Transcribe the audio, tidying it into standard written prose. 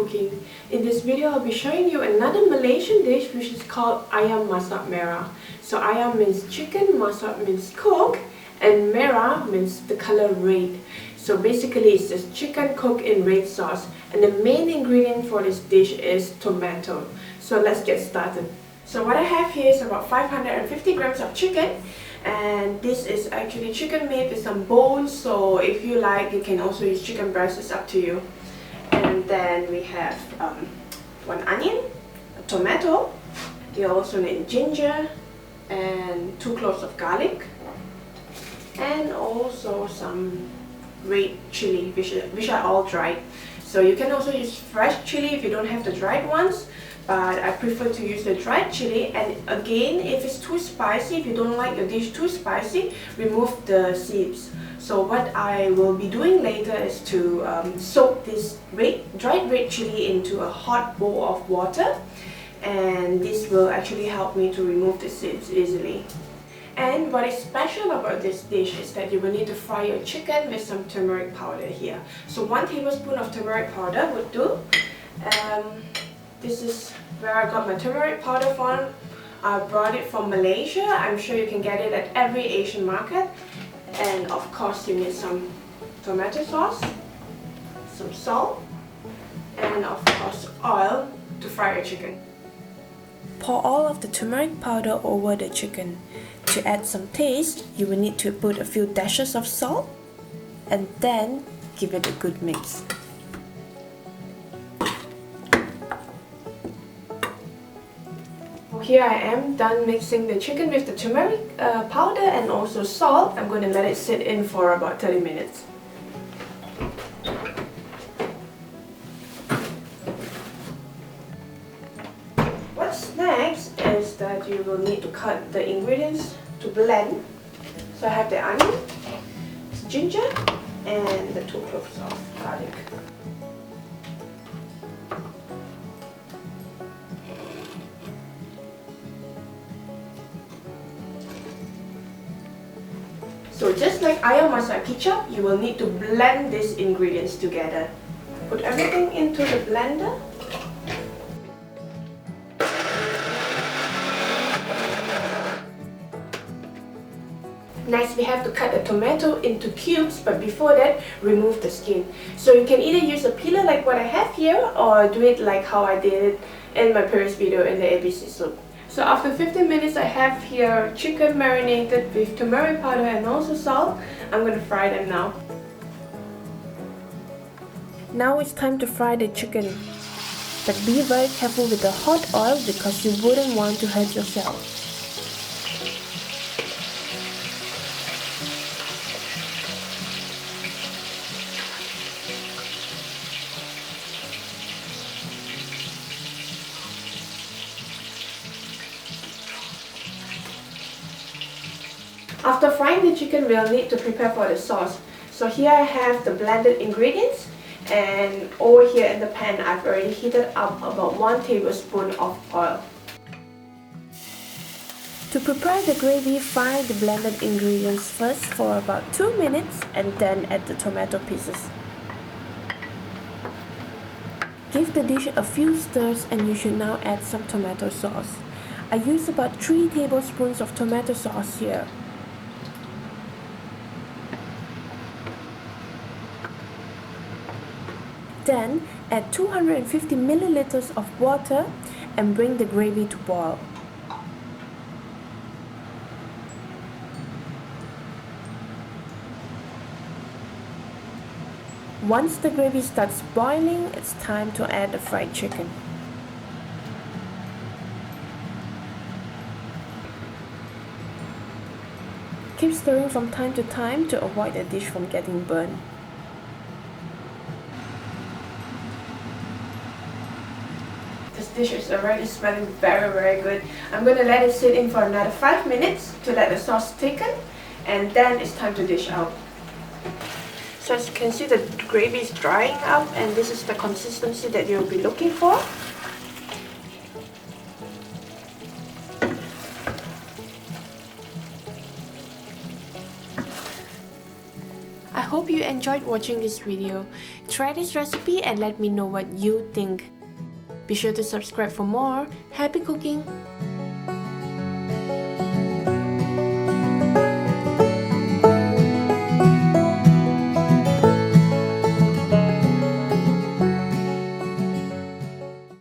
cooking. In this video, I'll be showing you another Malaysian dish which is called Ayam Masak Merah. So ayam means chicken, masak means cook, and merah means the color red. So basically it's just chicken cooked in red sauce, and the main ingredient for this dish is tomato. So let's get started. So what I have here is about 550 grams of chicken, and this is actually chicken meat with some bones, so if you like you can also use chicken breast, it's up to you. And then we have 1 onion, a tomato, you also need ginger and 2 cloves of garlic, and also some red chili which are all dried. So you can also use fresh chili if you don't have the dried ones, but I prefer to use the dried chili. And again, if it's too spicy, if you don't like your dish too spicy, remove the seeds. So what I will be doing later is to soak this dried red chili into a hot bowl of water, and this will actually help me to remove the seeds easily. And what is special about this dish is that you will need to fry your chicken with some turmeric powder here. So 1 tablespoon of turmeric powder would do. This is where I got my turmeric powder from. I brought it from Malaysia. I'm sure you can get it at every Asian market. And of course you need some tomato sauce, some salt, and of course oil to fry your chicken. Pour all of the turmeric powder over the chicken. To add some taste, you will need to put a few dashes of salt and then give it a good mix. Here I am done mixing the chicken with the turmeric powder and also salt. I'm going to let it sit in for about 30 minutes. What's next is that you will need to cut the ingredients to blend. So I have the onion, ginger, and the 2 cloves of garlic. So just like ayam masak kicap, you will need to blend these ingredients together. Put everything into the blender. Next, we have to cut the tomato into cubes, but before that, remove the skin. So you can either use a peeler like what I have here, or do it like how I did it in my previous video in the ABC soup. So after 15 minutes, I have here chicken marinated with turmeric powder and also salt. I'm going to fry them now. Now it's time to fry the chicken. But be very careful with the hot oil because you wouldn't want to hurt yourself. After frying the chicken, we'll need to prepare for the sauce. So here I have the blended ingredients, and over here in the pan I've already heated up about 1 tablespoon of oil. To prepare the gravy, fry the blended ingredients first for about 2 minutes and then add the tomato pieces. Give the dish a few stirs and you should now add some tomato sauce. I use about 3 tablespoons of tomato sauce here. Then add 250 milliliters of water and bring the gravy to boil. Once the gravy starts boiling, it's time to add the fried chicken. Keep stirring from time to time to avoid the dish from getting burned. This dish is already smelling very good. I'm going to let it sit in for another 5 minutes to let the sauce thicken, and then it's time to dish out. So as you can see, the gravy is drying up, and this is the consistency that you'll be looking for. hope you enjoyed watching this video. Try this recipe and let me know what you think. Be sure to subscribe for more. Happy cooking!